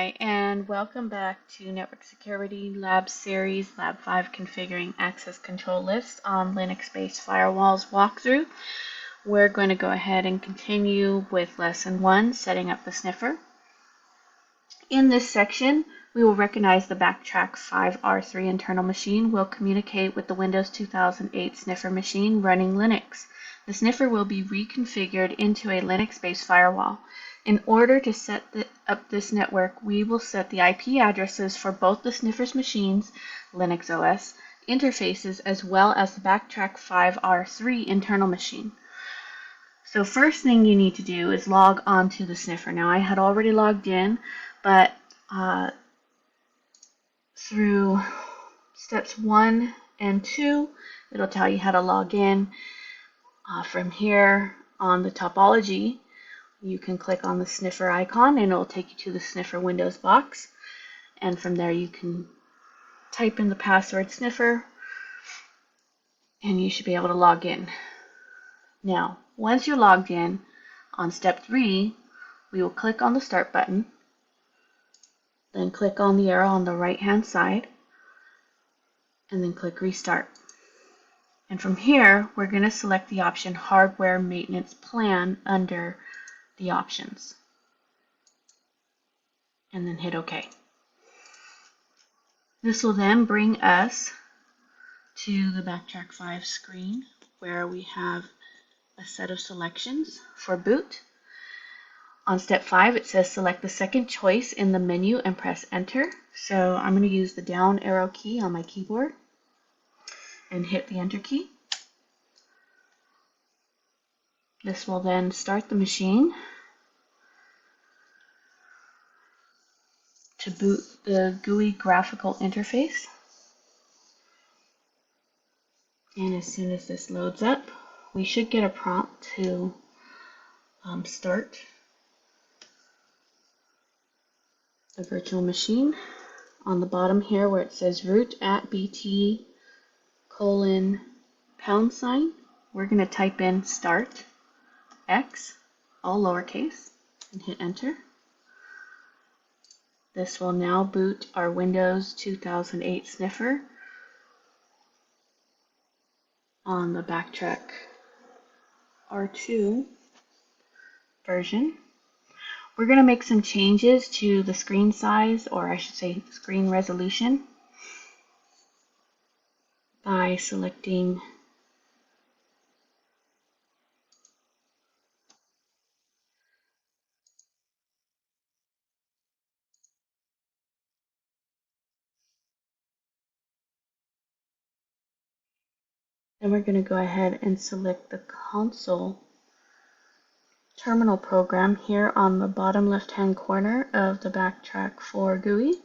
Hi, and welcome back to Network Security Lab Series, Lab 5 Configuring Access Control Lists on Linux-based firewalls walkthrough. We're going to go ahead and continue with Lesson 1, Setting up the Sniffer. In this section, we will recognize the Backtrack 5R3 internal machine will communicate with the Windows 2008 Sniffer machine running Linux. The Sniffer will be reconfigured into a Linux-based firewall. In order to set up this network, we will set the IP addresses for both the Sniffer's machines, Linux OS, interfaces, as well as the Backtrack 5R3 internal machine. So first thing you need to do is log on to the Sniffer. Now I had already logged in, but through steps 1 and 2, it'll tell you how to log in. From here on the topology, you can click on the Sniffer icon and it'll take you to the Sniffer Windows box. And from there you can type in the password Sniffer and you should be able to log in. Now, once you're logged in, on step 3, we will click on the Start button, then click on the arrow on the right hand side, and then click Restart. And from here, we're going to select the option Hardware Maintenance Plan under the options, and then hit OK. This will then bring us to the Backtrack 5 screen where we have a set of selections for boot. On step 5, it says select the second choice in the menu and press enter. So I'm going to use the down arrow key on my keyboard and hit the enter key. This will then start the machine to boot the GUI graphical interface. And as soon as this loads up, we should get a prompt to start the virtual machine. On the bottom here where it says root at bt:#, we're going to type in start x, all lowercase, and hit enter. This will now boot our Windows 2008 Sniffer on the Backtrack R2 version. We're going to make some changes to the screen size, or I should say screen resolution, by selecting then we're going to go ahead and select the console terminal program here on the bottom left hand corner of the Backtrack 4 GUI.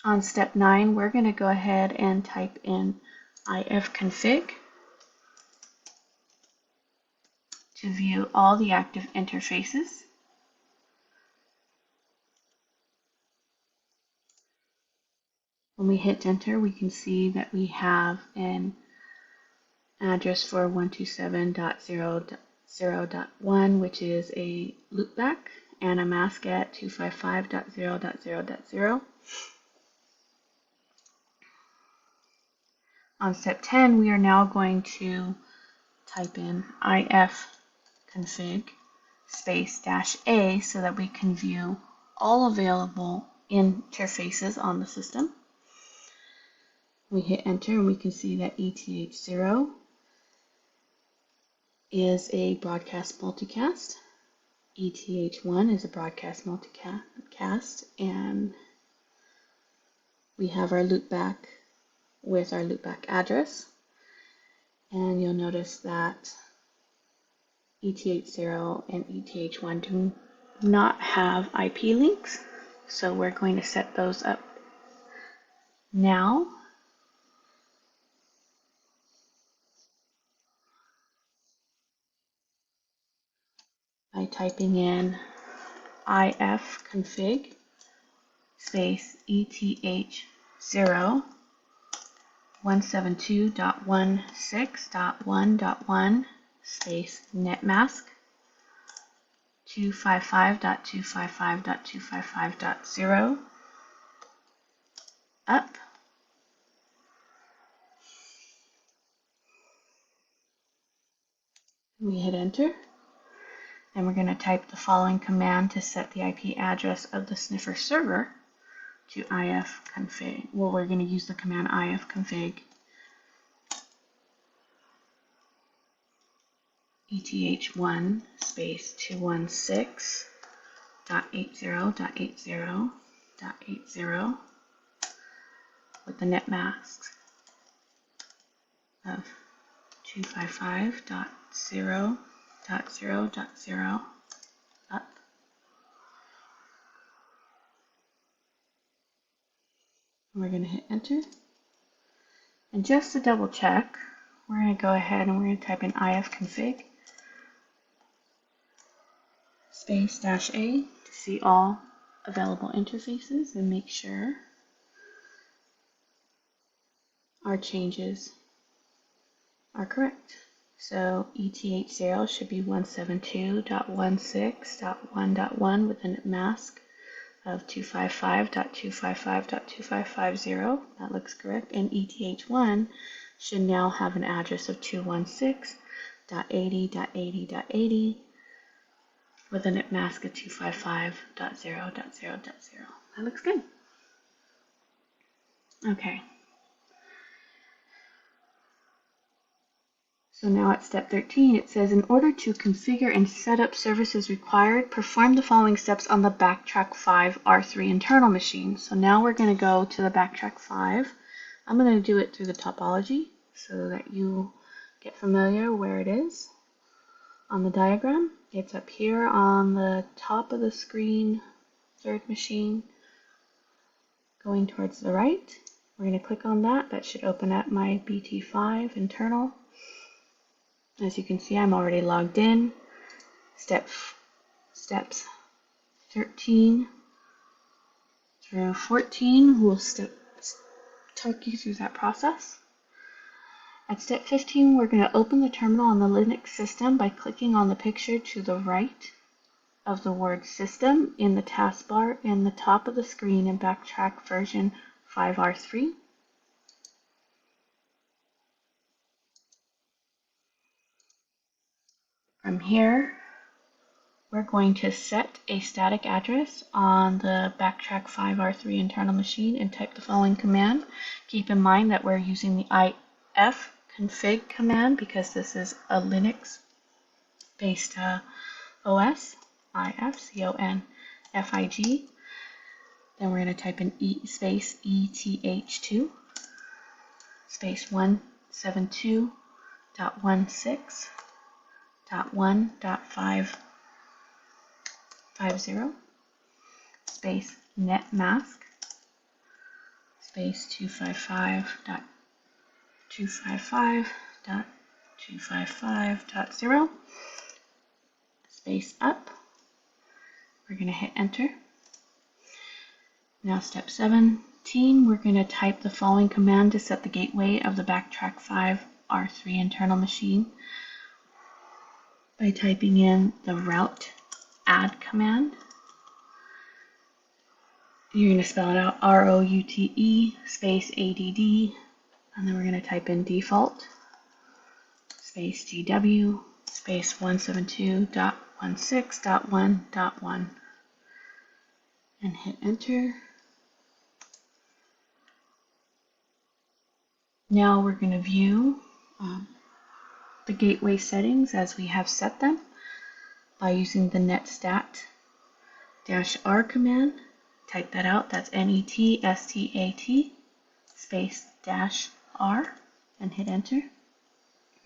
On step 9, we're going to go ahead and type in ifconfig to view all the active interfaces. When we hit enter, we can see that we have an address for 127.0.0.1, which is a loopback, and a mask at 255.0.0.0. On step 10, we are now going to type in ifconfig space -a so that we can view all available interfaces on the system. We hit enter and we can see that ETH0 is a broadcast multicast, ETH1 is a broadcast multicast, and we have our loopback with our loopback address. And you'll notice that ETH0 and ETH1 do not have IP links, so we're going to set those up now. By typing in ifconfig space ETH0 172.16.1.1 space netmask 255.255.255.0 up. We hit enter. Then we're going to type the following command to set the IP address of the Sniffer server to ifconfig. Well, we're going to use the command ifconfig eth1 space 216.80.80.80 with the net masks of 255.0.0.0 up. We're going to hit enter. And just to double check, we're going to go ahead and we're going to type in ifconfig space -a to see all available interfaces and make sure our changes are correct. So ETH0 should be 172.16.1.1 with a mask of 255.255.2550. That looks correct. And ETH1 should now have an address of 216.80.80.80 with a net mask of 255.0.0.0. That looks good. Okay. So now at step 13, it says, in order to configure and set up services required, perform the following steps on the Backtrack 5 R3 internal machine. So now we're going to go to the Backtrack 5. I'm going to do it through the topology so that you get familiar where it is. On the diagram, it's up here on the top of the screen, third machine, going towards the right. We're going to click on that. That should open up my BT5 internal. As you can see, I'm already logged in. Steps 13 through 14 will talk you through that process. At step 15, we're going to open the terminal on the Linux system by clicking on the picture to the right of the word system in the taskbar in the top of the screen in Backtrack version 5R3. From here, we're going to set a static address on the Backtrack 5R3 internal machine and type the following command. Keep in mind that we're using the ifconfig command because this is a Linux-based OS, ifconfig. Then we're going to type in space eth2 space 172.1.6.1.550 space net mask space 255.255.255.0 space up. We're going to hit enter. Now step 17, we're going to type the following command to set the gateway of the Backtrack 5 R3 internal machine by typing in the route add command. You're going to spell it out, ROUTE space ADD, and then we're going to type in default space GW space 172.16.1.1 and hit enter. Now we're going to view the gateway settings as we have set them by using the netstat-r command. Type that out, that's netstat space -r and hit enter.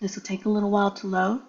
This will take a little while to load.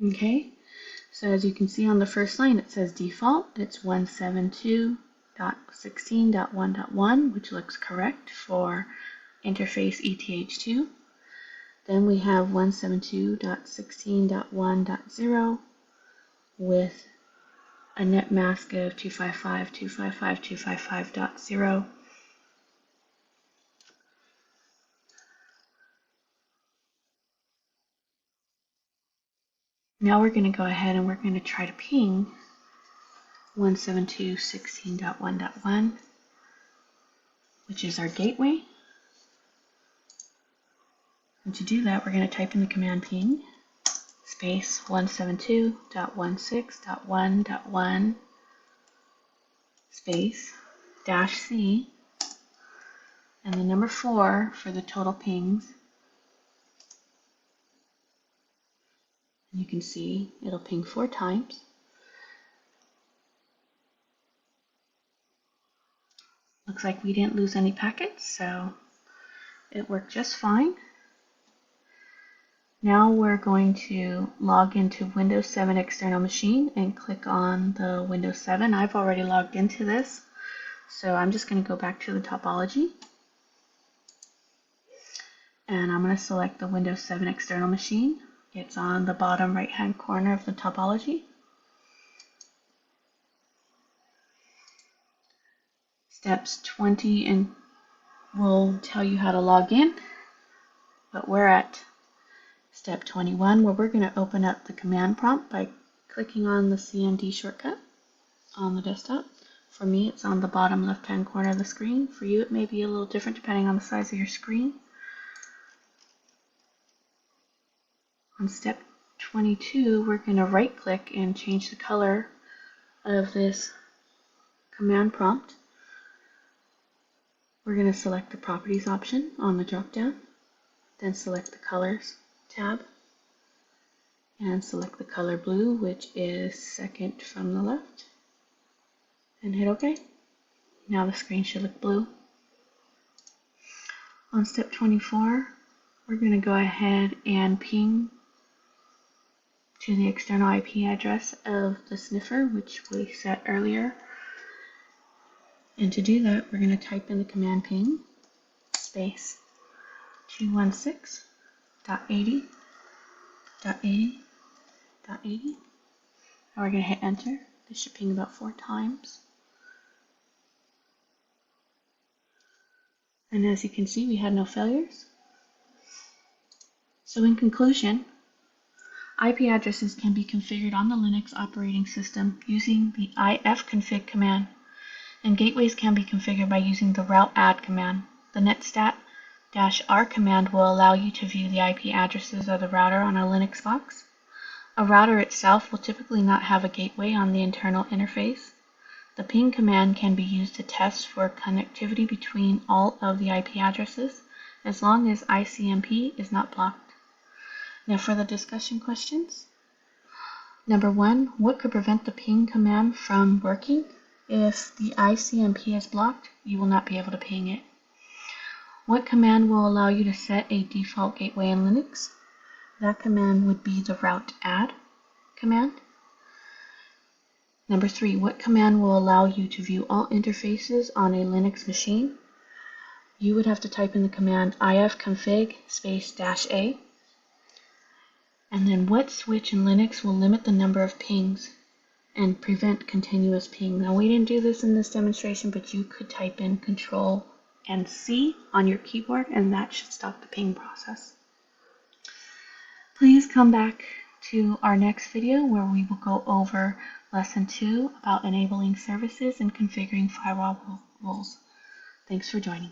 Okay, so as you can see on the first line, it says default. It's 172.16.1.1, which looks correct for interface ETH2. Then we have 172.16.1.0 with a net mask of 255.255.255.0. Now we're going to go ahead and we're going to try to ping 172.16.1.1, which is our gateway. And to do that, we're going to type in the command ping space 172.16.1.1 space -C and the number 4 for the total pings. And you can see it'll ping 4 times. Looks like we didn't lose any packets, so it worked just fine. Now we're going to log into Windows 7 external machine and click on the Windows 7. I've already logged into this, so I'm just going to go back to the topology. And I'm going to select the Windows 7 external machine. It's on the bottom right hand corner of the topology. Steps 20 and will tell you how to log in, but we're at step 21, where we're going to open up the command prompt by clicking on the CMD shortcut on the desktop. For me, it's on the bottom left-hand corner of the screen. For you, it may be a little different depending on the size of your screen. On step 22, we're going to right-click and change the color of this command prompt. We're going to select the Properties option on the drop-down, then select the Colors tab, and select the color blue, which is second from the left, and hit OK. Now the screen should look blue. On step 24, we're going to go ahead and ping to the external IP address of the sniffer, which we set earlier. And to do that, we're going to type in the command ping space 216.80.80.80, and we're going to hit enter. This should ping about 4 times. And as you can see, we had no failures. So in conclusion, IP addresses can be configured on the Linux operating system using the ifconfig command, and gateways can be configured by using the route add command. The netstat-r command will allow you to view the IP addresses of the router on a Linux box. A router itself will typically not have a gateway on the internal interface. The ping command can be used to test for connectivity between all of the IP addresses, as long as ICMP is not blocked. Now for the discussion questions. Number 1, what could prevent the ping command from working? If the ICMP is blocked, you will not be able to ping it. What command will allow you to set a default gateway in Linux? That command would be the route add command. Number 3, what command will allow you to view all interfaces on a Linux machine? You would have to type in the command ifconfig space -A. And then what switch in Linux will limit the number of pings and prevent continuous ping? Now we didn't do this in this demonstration, but you could type in Control and C on your keyboard and that should stop the ping process. Please come back to our next video where we will go over lesson 2 about enabling services and configuring firewall rules. Thanks for joining.